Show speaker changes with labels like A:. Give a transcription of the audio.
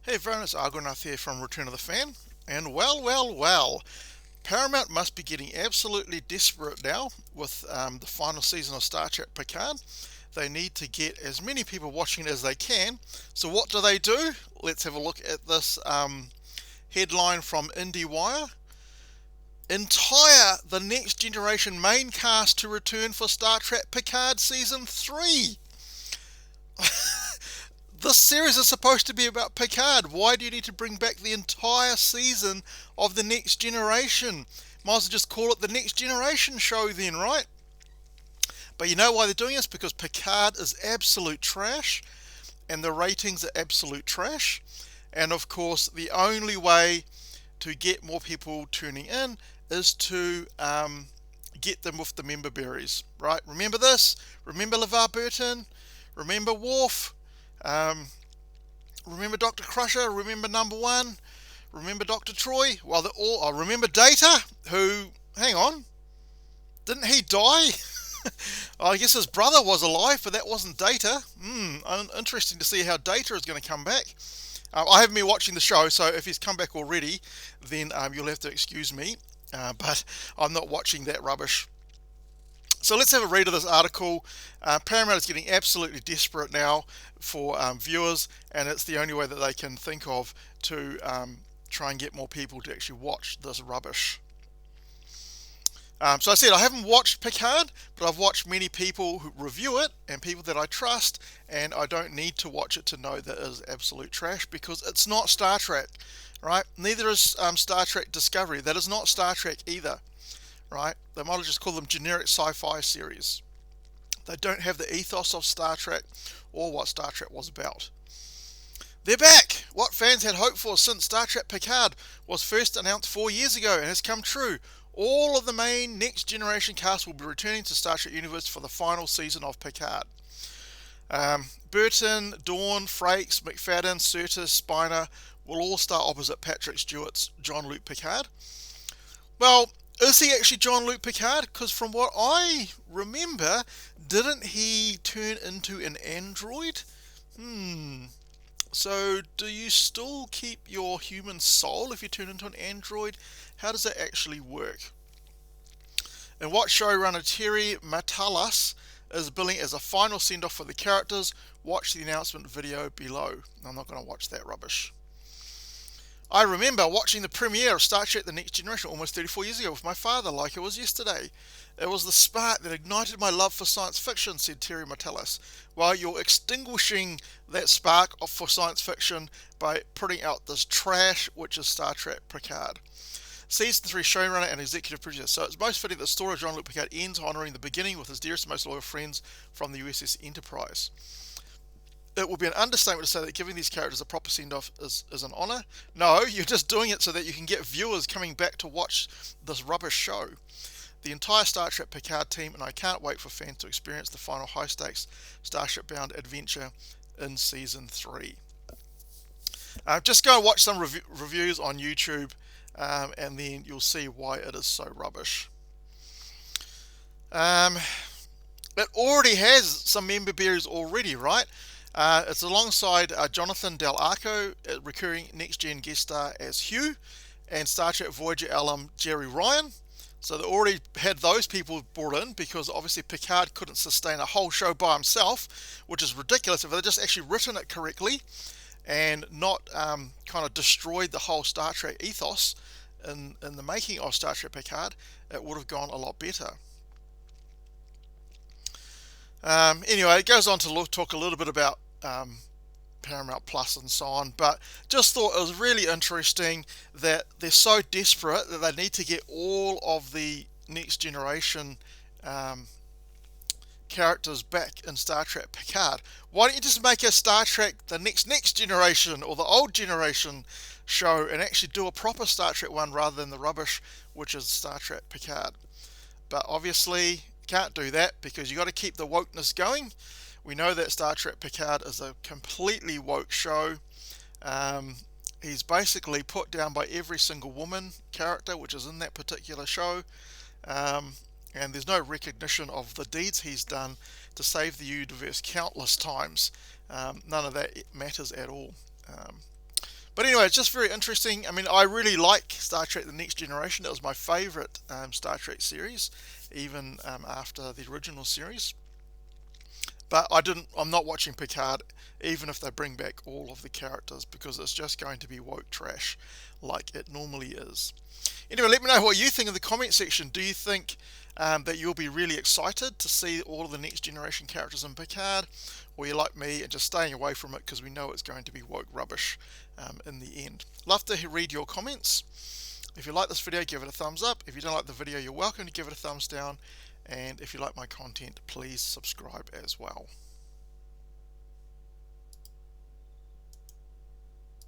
A: Hey everyone, it's Argonath here from Return of the Fan, and well, Paramount must be getting absolutely desperate now with the final season of Star Trek Picard. They need to get as many people watching it as they can. So what do? Let's have a look at this headline from IndieWire. Entire The Next Generation main cast to return for Star Trek Picard Season 3. This series is supposed to be about Picard. Why do you need to bring back the entire season of The Next Generation? Might as well just call it The Next Generation show then, right? But you know why they're doing this? Because Picard is absolute trash, and the ratings are absolute trash. And of course, the only way to get more people tuning in is to get them with the Memberberries, right? Remember this? Remember LeVar Burton? Remember Worf? Um, Remember Dr. Crusher? Remember Number One? Remember Dr. Troy? Well, they're all. I remember Data, who, hang on, didn't he die? I guess his brother was alive, but that wasn't Data. Interesting to see how Data is going to come back. I haven't been watching the show, so if he's come back already, then you'll have to excuse me. But I'm not watching that rubbish. So let's have a read of this article. Paramount is getting absolutely desperate now for viewers, and it's the only way that they can think of to try and get more people to actually watch this rubbish. So I said I haven't watched Picard, but I've watched many people who review it and people that I trust, and I don't need to watch it to know that it is absolute trash because it's not Star Trek, right? Neither is Star Trek Discovery. That is not Star Trek either, right? They might have just called them generic sci-fi series. They don't have the ethos of Star Trek or what Star Trek was about. They're back! What fans had hoped for since Star Trek Picard was first announced 4 years ago and has come true. All of the main Next Generation cast will be returning to Star Trek Universe for the final season of Picard. Burton, Dawn, Frakes, McFadden, Curtis, Spiner will all star opposite Patrick Stewart's Jean-Luc Picard. Well, is he actually Jean-Luc Picard? Because from what I remember, didn't he turn into an android? So, do you still keep your human soul if you turn into an android? How does that actually work? And what showrunner Terry Matalas is billing as a final send-off for the characters? Watch the announcement video below. I'm not going to watch that rubbish. I remember watching the premiere of Star Trek The Next Generation almost 34 years ago with my father like it was yesterday. It was the spark that ignited my love for science fiction, said Terry Matalas. Well, you're extinguishing that spark for science fiction by putting out this trash, which is Star Trek Picard. Season 3 showrunner and executive producer. So it's most fitting that the story of Jean-Luc Picard ends honouring the beginning with his dearest and most loyal friends from the USS Enterprise. It would be an understatement to say that giving these characters a proper send-off is an honour. No, you're just doing it so that you can get viewers coming back to watch this rubbish show. The entire Star Trek Picard team, and I can't wait for fans to experience the final high-stakes Starship-bound adventure in Season 3. Just go and watch some reviews on YouTube, and then you'll see why it is so rubbish. It already has some Memberberries already, right? It's alongside Jonathan Del Arco, recurring Next Gen guest star as Hugh, and Star Trek Voyager alum Jerry Ryan. So they already had those people brought in because obviously Picard couldn't sustain a whole show by himself, which is ridiculous if they'd just actually written it correctly and not kind of destroyed the whole Star Trek ethos in the making of Star Trek Picard. It would have gone a lot better. Anyway, it goes on to talk a little bit about Paramount Plus and so on, but just thought it was really interesting that they're so desperate that they need to get all of the Next Generation characters back in Star Trek Picard. Why don't you just make a Star Trek The Next Generation or the Old Generation show and actually do a proper Star Trek one rather than the rubbish which is Star Trek Picard? But obviously can't do that because you got to keep the wokeness going. We know that Star Trek Picard is a completely woke show. He's basically put down by every single woman character which is in that particular show, and there's no recognition of the deeds he's done to save the universe countless times. None of that matters at all. But anyway, it's just very interesting. I mean, I really like Star Trek: The Next Generation. That was my favourite Star Trek series, even after the original series. But I'm not watching Picard, even if they bring back all of the characters, because it's just going to be woke trash, like it normally is. Anyway, let me know what you think in the comment section. Do you think that you'll be really excited to see all of the Next Generation characters in Picard, or you like me and just staying away from it because we know it's going to be woke rubbish in the end? Love to read your comments. If you like this video, give it a thumbs up. If you don't like the video, you're welcome to give it a thumbs down. And if you like my content, please subscribe as well.